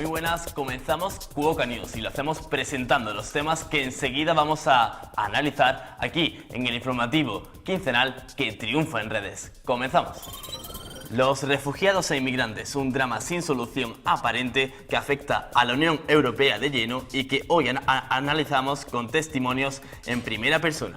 Muy buenas, comenzamos Cuoca News y lo hacemos presentando los temas que enseguida vamos a analizar aquí en el informativo quincenal que triunfa en redes. Comenzamos. Los refugiados e inmigrantes, un drama sin solución aparente que afecta a la Unión Europea de lleno y que hoy analizamos con testimonios en primera persona.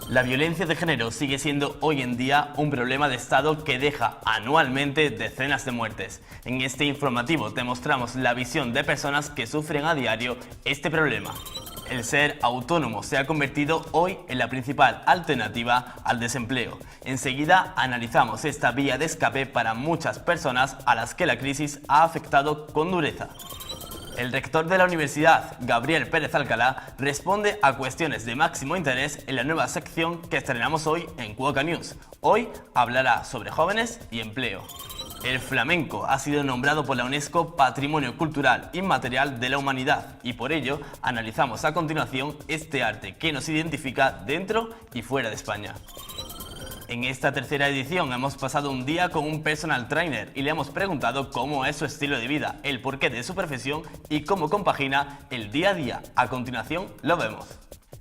La violencia de género sigue siendo hoy en día un problema de Estado que deja anualmente decenas de muertes. En este informativo te mostramos la visión de personas que sufren a diario este problema. El ser autónomo se ha convertido hoy en la principal alternativa al desempleo. Enseguida analizamos esta vía de escape para muchas personas a las que la crisis ha afectado con dureza. El rector de la universidad, Gabriel Pérez Alcalá, responde a cuestiones de máximo interés en la nueva sección que estrenamos hoy en Cuoca News. Hoy hablará sobre jóvenes y empleo. El flamenco ha sido nombrado por la UNESCO Patrimonio Cultural Inmaterial de la Humanidad y por ello analizamos a continuación este arte que nos identifica dentro y fuera de España. En esta tercera edición hemos pasado un día con un personal trainer y le hemos preguntado cómo es su estilo de vida, el porqué de su profesión y cómo compagina el día a día. A continuación lo vemos.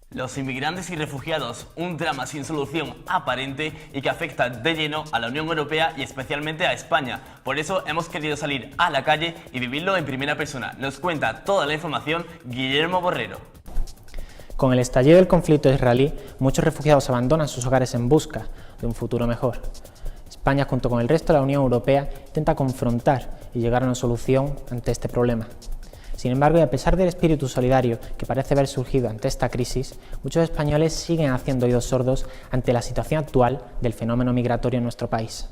Los inmigrantes y refugiados, un drama sin solución aparente y que afecta de lleno a la Unión Europea y especialmente a España. Por eso hemos querido salir a la calle y vivirlo en primera persona. Nos cuenta toda la información Guillermo Borrero. Con el estallido del conflicto israelí, muchos refugiados abandonan sus hogares en busca de un futuro mejor. España, junto con el resto de la Unión Europea, intenta confrontar y llegar a una solución ante este problema. Sin embargo, y a pesar del espíritu solidario que parece haber surgido ante esta crisis, muchos españoles siguen haciendo oídos sordos ante la situación actual del fenómeno migratorio en nuestro país.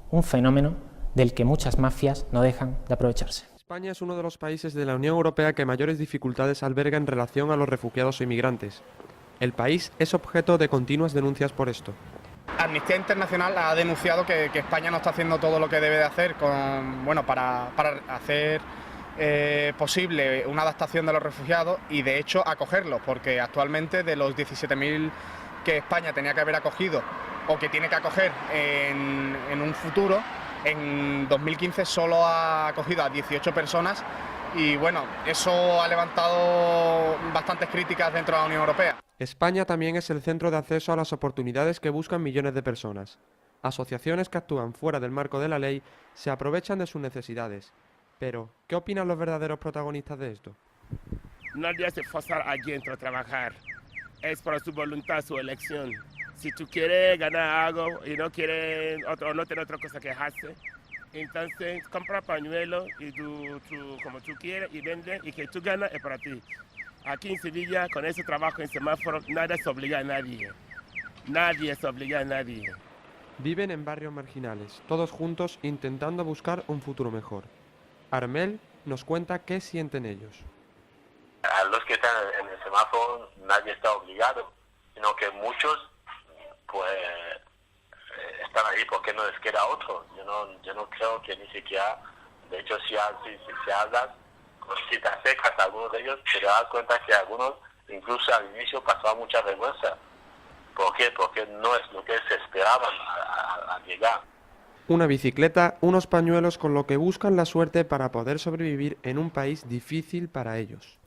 Un fenómeno del que muchas mafias no dejan de aprovecharse. España es uno de los países de la Unión Europea que mayores dificultades alberga en relación a los refugiados o inmigrantes. El país es objeto de continuas denuncias por esto. Amnistía Internacional ha denunciado que España no está haciendo todo lo que debe de hacer para hacer posible una adaptación de los refugiados y de hecho acogerlos, porque actualmente de los 17.000 que España tenía que haber acogido o que tiene que acoger en un futuro, en 2015 solo ha acogido a 18 personas y bueno, eso ha levantado bastantes críticas dentro de la Unión Europea. España también es el centro de acceso a las oportunidades que buscan millones de personas. Asociaciones que actúan fuera del marco de la ley se aprovechan de sus necesidades. Pero, ¿qué opinan los verdaderos protagonistas de esto? Nadie hace forzar a alguien a trabajar. Es por su voluntad, su elección. Si tú quieres ganar algo y no quieres o no tienes otra cosa que hacer, entonces compra pañuelo y tú como tú quieres y vende y que tú ganas es para ti. Aquí en Sevilla, con ese trabajo en semáforo, nada se obliga a nadie. Nadie se obliga a nadie. Viven en barrios marginales, todos juntos intentando buscar un futuro mejor. Armel nos cuenta qué sienten ellos. A los que están en el semáforo nadie está obligado, sino que muchos pues están ahí porque no les queda otro. Yo no creo que ni siquiera, de hecho si hablas con citas secas a algunos de ellos, te das cuenta que algunos incluso al inicio pasaban mucha vergüenza. ¿Por qué? Porque no es lo que se esperaban al llegar. Una bicicleta, unos pañuelos con lo que buscan la suerte para poder sobrevivir en un país difícil para ellos.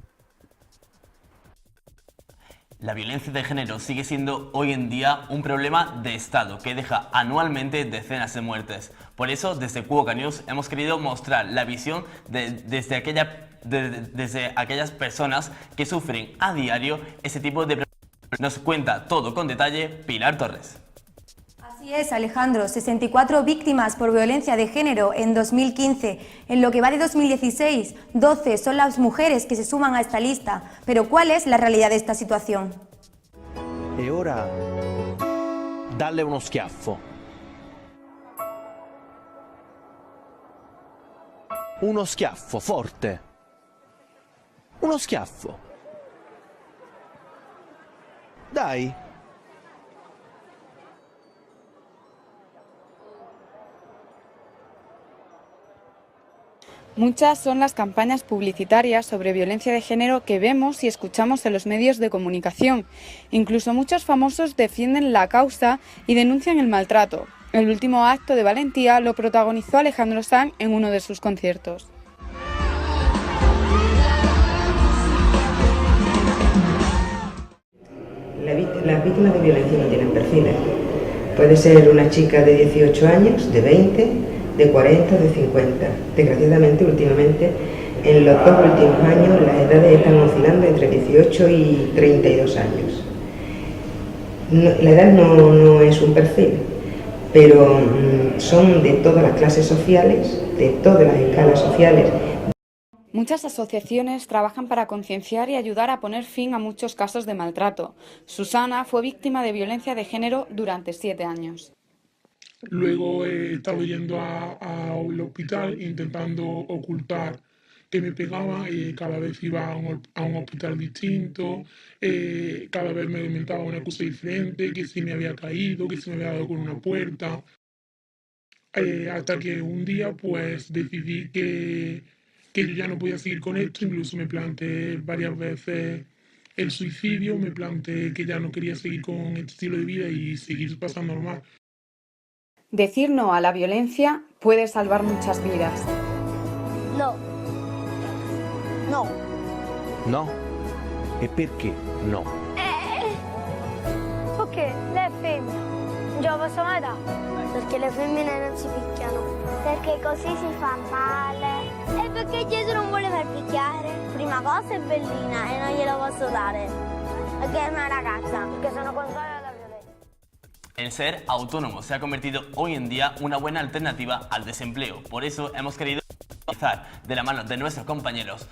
La violencia de género sigue siendo hoy en día un problema de Estado que deja anualmente decenas de muertes. Por eso, desde Cuoca News hemos querido mostrar la visión desde aquellas personas que sufren a diario ese tipo de problemas. Nos cuenta todo con detalle Pilar Torres. Así es, Alejandro, 64 víctimas por violencia de género en 2015. En lo que va de 2016, 12 son las mujeres que se suman a esta lista. Pero ¿cuál es la realidad de esta situación? E ora dalle uno schiaffo. Uno schiaffo forte. Uno schiaffo. Dai. Muchas son las campañas publicitarias sobre violencia de género que vemos y escuchamos en los medios de comunicación. Incluso muchos famosos defienden la causa y denuncian el maltrato. El último acto de valentía lo protagonizó Alejandro Sanz en uno de sus conciertos. Las víctimas de violencia no tienen perfiles. Puede ser una chica de 18 años, de 20, de 40 o de 50. Desgraciadamente, últimamente, en los 2 últimos años, las edades están oscilando entre 18 y 32 años. La edad no es un perfil, pero son de todas las clases sociales, de todas las escalas sociales. Muchas asociaciones trabajan para concienciar y ayudar a poner fin a muchos casos de maltrato. Susana fue víctima de violencia de género durante 7 años. Luego he estado yendo al hospital intentando ocultar que me pegaban, cada vez iba a un hospital distinto, cada vez me inventaba una cosa diferente, que si me había caído, que si me había dado con una puerta, hasta que un día pues decidí que yo ya no podía seguir con esto, incluso me planteé varias veces el suicidio, me planteé que ya no quería seguir con este estilo de vida y seguir pasando normal. Decir no a la violencia puede salvar muchas vidas. No. No. No? E perché no? Perché le femmine non ce la possono mai dare? Perché le femmine non si picchiano. Perché così si fa male. E perché Gesù non vuole far picchiare. Prima cosa è bellina e non glielo posso dare. Perché è una ragazza. Perché sono contraria alla violenza. El ser autónomo se ha convertido hoy en día una buena alternativa al desempleo. Por eso hemos querido analizar de la mano de nuestros compañeros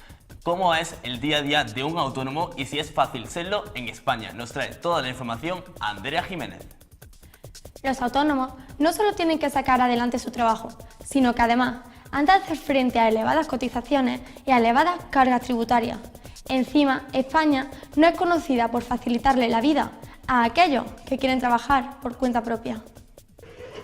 cómo es el día a día de un autónomo y si es fácil serlo en España. Nos trae toda la información Andrea Jiménez. Los autónomos no solo tienen que sacar adelante su trabajo, sino que además han de hacer frente a elevadas cotizaciones y a elevadas cargas tributarias. Encima, España no es conocida por facilitarle la vida a aquellos que quieren trabajar por cuenta propia.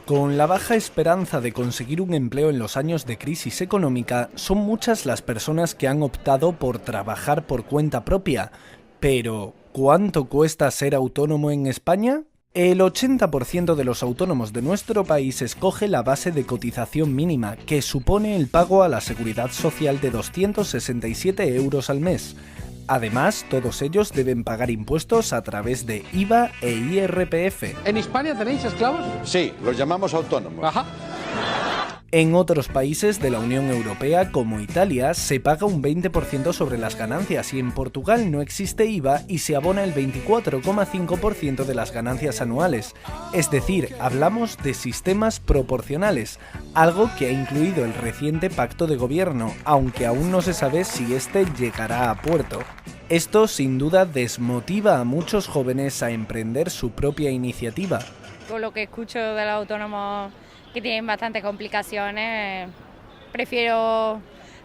Con la baja esperanza de conseguir un empleo en los años de crisis económica, son muchas las personas que han optado por trabajar por cuenta propia. Pero, ¿cuánto cuesta ser autónomo en España? El 80% de los autónomos de nuestro país escoge la base de cotización mínima, que supone el pago a la Seguridad Social de 267 euros al mes. Además, todos ellos deben pagar impuestos a través de IVA e IRPF. ¿En España tenéis esclavos? Sí, los llamamos autónomos. Ajá. En otros países de la Unión Europea, como Italia, se paga un 20% sobre las ganancias y en Portugal no existe IVA y se abona el 24,5% de las ganancias anuales. Es decir, hablamos de sistemas proporcionales, algo que ha incluido el reciente pacto de gobierno, aunque aún no se sabe si este llegará a puerto. Esto sin duda desmotiva a muchos jóvenes a emprender su propia iniciativa. Con lo que escucho de los autónomos que tienen bastantes complicaciones, prefiero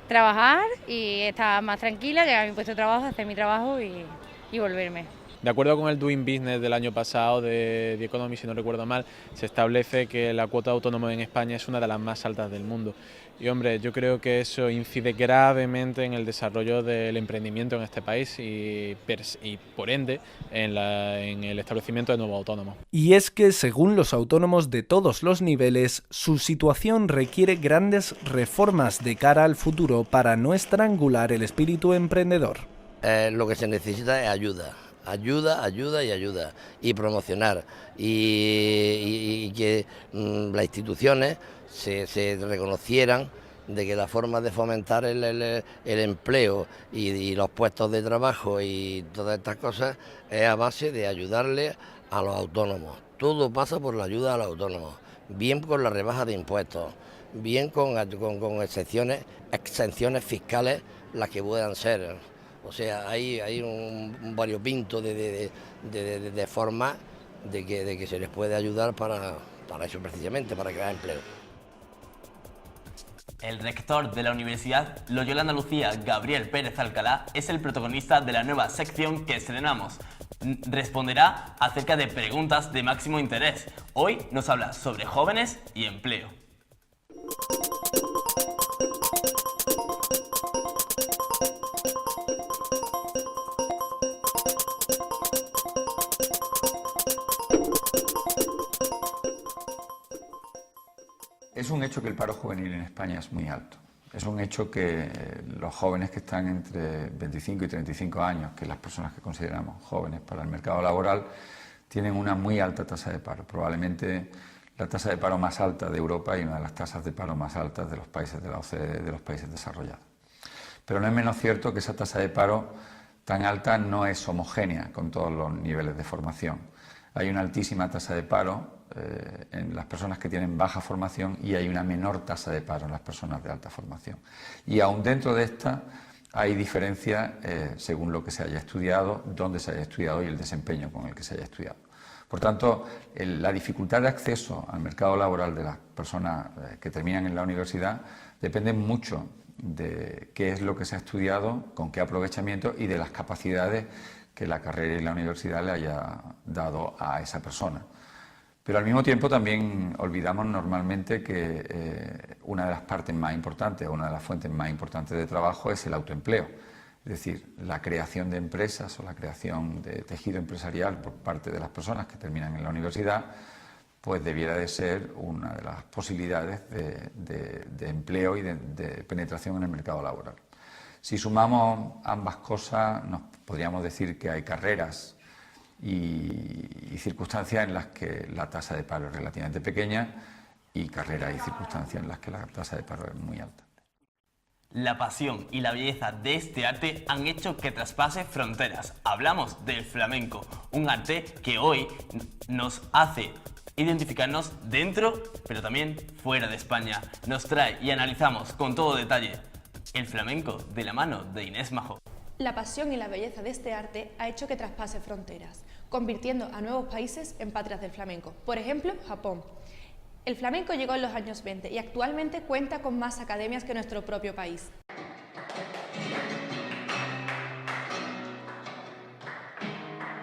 trabajar y estar más tranquila, llegar a mi puesto de trabajo, hacer mi trabajo y volverme. De acuerdo con el Doing Business del año pasado de The Economist, si no recuerdo mal, se establece que la cuota de autónomos en España es una de las más altas del mundo. Y hombre, yo creo que eso incide gravemente en el desarrollo del emprendimiento en este país y por ende en el establecimiento de nuevos autónomos. Y es que según los autónomos de todos los niveles, su situación requiere grandes reformas de cara al futuro para no estrangular el espíritu emprendedor. Lo que se necesita es ayuda. Ayuda y promocionar y que las instituciones se reconocieran de que la forma de fomentar el empleo y los puestos de trabajo y todas estas cosas es a base de ayudarle a los autónomos. Todo pasa por la ayuda a los autónomos, bien con la rebaja de impuestos, bien con exenciones fiscales las que puedan ser. O sea, hay un variopinto de formas de que se les puede ayudar para eso precisamente, para crear empleo. El rector de la Universidad Loyola Andalucía, Gabriel Pérez Alcalá, es el protagonista de la nueva sección que estrenamos. Responderá acerca de preguntas de máximo interés. Hoy nos habla sobre jóvenes y empleo. Es un hecho que el paro juvenil en España es muy alto. Es un hecho que los jóvenes que están entre 25 y 35 años, que las personas que consideramos jóvenes para el mercado laboral, tienen una muy alta tasa de paro, probablemente la tasa de paro más alta de Europa y una de las tasas de paro más altas de los países de la OCDE, de los países desarrollados. Pero no es menos cierto que esa tasa de paro tan alta no es homogénea con todos los niveles de formación. Hay una altísima tasa de paro en las personas que tienen baja formación y hay una menor tasa de paro en las personas de alta formación. Y aún dentro de esta hay diferencias según lo que se haya estudiado, dónde se haya estudiado y el desempeño con el que se haya estudiado. Por tanto, la dificultad de acceso al mercado laboral de las personas que terminan en la universidad depende mucho de qué es lo que se ha estudiado, con qué aprovechamiento y de las capacidades que la carrera y la universidad le haya dado a esa persona. Pero al mismo tiempo también olvidamos normalmente que una de las partes más importantes, una de las fuentes más importantes de trabajo es el autoempleo. Es decir, la creación de empresas o la creación de tejido empresarial por parte de las personas que terminan en la universidad, pues debiera de ser una de las posibilidades de empleo y de penetración en el mercado laboral. Si sumamos ambas cosas, nos podríamos decir que hay carreras y circunstancias en las que la tasa de paro es relativamente pequeña y carreras y circunstancias en las que la tasa de paro es muy alta. La pasión y la belleza de este arte han hecho que traspase fronteras. Hablamos del flamenco, un arte que hoy nos hace identificarnos dentro, pero también fuera de España. Nos trae y analizamos con todo detalle el flamenco de la mano de Inés Majo. La pasión y la belleza de este arte ha hecho que traspase fronteras, convirtiendo a nuevos países en patrias del flamenco. Por ejemplo, Japón. El flamenco llegó en los años 20 y actualmente cuenta con más academias que nuestro propio país.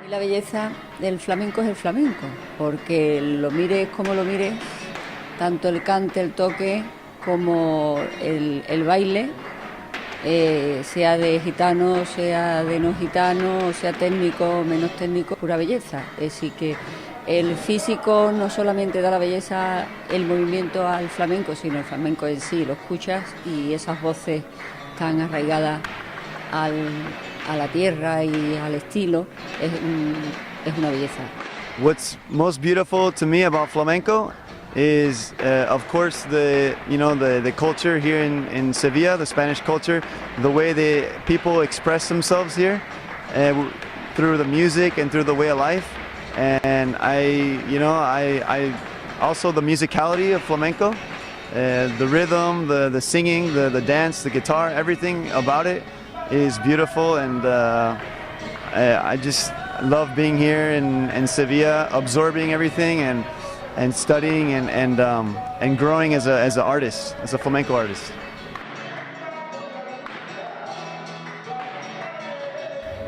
Y la belleza del flamenco es el flamenco, porque lo mires como lo mires, tanto el cante, el toque, como el baile, sea de gitano, sea de no gitano, sea técnico, menos técnico, pura belleza. Es decir que el físico no solamente da la belleza, el movimiento al flamenco, sino el flamenco en sí, lo escuchas y esas voces tan arraigadas a la tierra y al estilo, es una belleza. What's most beautiful to me about flamenco is, of course, the culture here in Sevilla, the Spanish culture, the way the people express themselves here through the music and through the way of life. And I also the musicality of flamenco, the rhythm, the singing, the dance, the guitar, everything about it is beautiful, and I just love being here in Sevilla, absorbing everything and studying and growing as an artist, as a flamenco artist.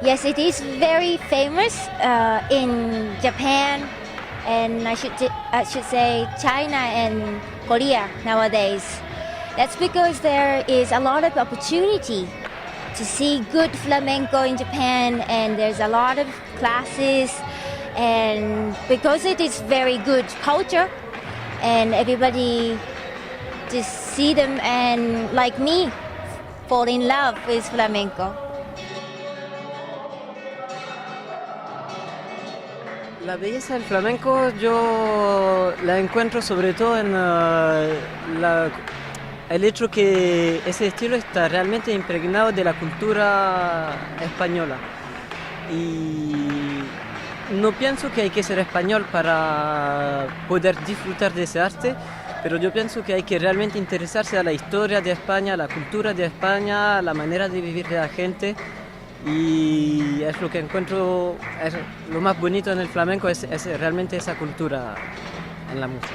Yes, it is very famous in Japan, and I should say China and Korea nowadays. That's because there is a lot of opportunity to see good flamenco in Japan, and there's a lot of classes, and because it is very good culture, and everybody just see them and, like me, fall in love with flamenco. La belleza del flamenco yo la encuentro sobre todo en el hecho que ese estilo está realmente impregnado de la cultura española. Y no pienso que hay que ser español para poder disfrutar de ese arte, pero yo pienso que hay que realmente interesarse a la historia de España, a la cultura de España, a la manera de vivir de la gente. Y es lo que encuentro, es lo más bonito en el flamenco, es realmente esa cultura en la música.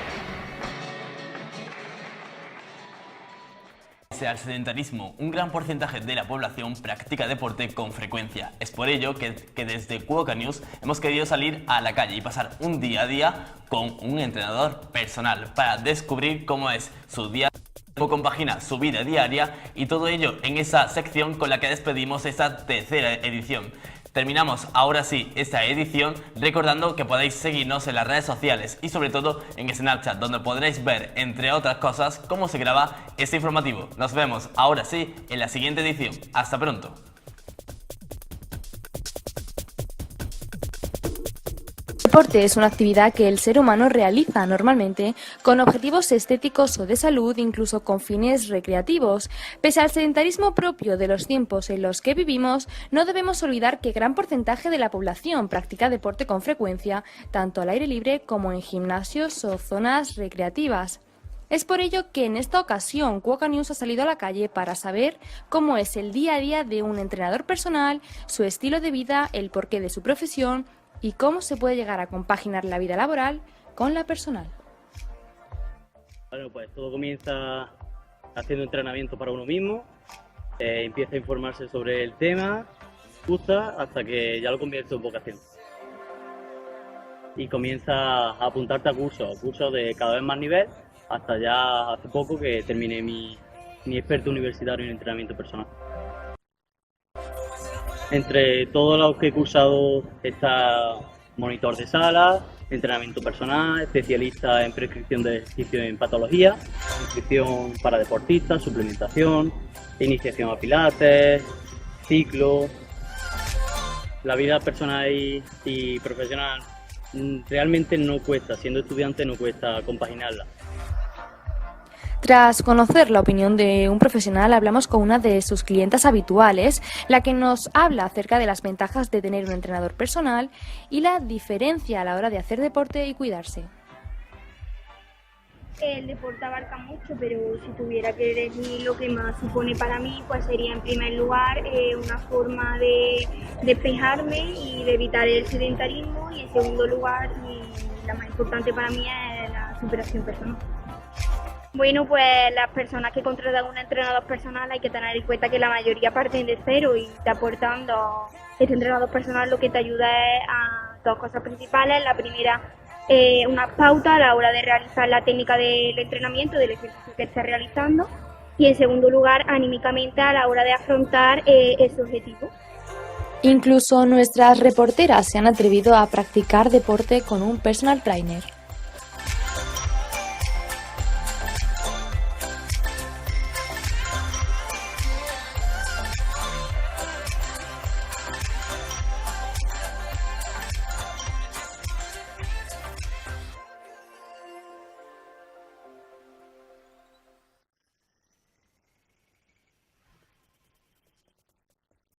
Pese al sedentarismo, un gran porcentaje de la población practica deporte con frecuencia. Es por ello que desde Cuoca News hemos querido salir a la calle y pasar un día a día con un entrenador personal para descubrir cómo es su día, cómo compagina su vida diaria, y todo ello en esa sección con la que despedimos esta tercera edición. Terminamos ahora sí esta edición recordando que podéis seguirnos en las redes sociales y sobre todo en Snapchat, donde podréis ver, entre otras cosas, cómo se graba este informativo. Nos vemos ahora sí en la siguiente edición. Hasta pronto. El deporte es una actividad que el ser humano realiza normalmente con objetivos estéticos o de salud, incluso con fines recreativos. Pese al sedentarismo propio de los tiempos en los que vivimos, no debemos olvidar que gran porcentaje de la población practica deporte con frecuencia, tanto al aire libre como en gimnasios o zonas recreativas. Es por ello que en esta ocasión Cuoca News ha salido a la calle para saber cómo es el día a día de un entrenador personal, su estilo de vida, el porqué de su profesión y cómo se puede llegar a compaginar la vida laboral con la personal. Bueno, pues todo comienza haciendo entrenamiento para uno mismo, empieza a informarse sobre el tema, gusta hasta que ya lo convierte en vocación. Y comienza a apuntarte a cursos de cada vez más nivel, hasta ya hace poco que terminé mi experto universitario en entrenamiento personal. Entre todos los que he cursado está monitor de sala, entrenamiento personal, especialista en prescripción de ejercicio en patología, nutrición para deportistas, suplementación, iniciación a pilates, ciclo. La vida personal y profesional realmente no cuesta, siendo estudiante no cuesta compaginarla. Tras conocer la opinión de un profesional, hablamos con una de sus clientas habituales, la que nos habla acerca de las ventajas de tener un entrenador personal y la diferencia a la hora de hacer deporte y cuidarse. El deporte abarca mucho, pero si tuviera que elegir lo que más supone para mí, pues sería en primer lugar una forma de despejarme y de evitar el sedentarismo, y en segundo lugar, y la más importante para mí, es la superación personal. Bueno, pues las personas que contratan un entrenador personal hay que tener en cuenta que la mayoría parten de cero y te aportando este entrenador personal lo que te ayuda es a dos cosas principales. La primera, una pauta a la hora de realizar la técnica del entrenamiento, del ejercicio que estés realizando, y en segundo lugar, anímicamente a la hora de afrontar ese objetivo. Incluso nuestras reporteras se han atrevido a practicar deporte con un personal trainer.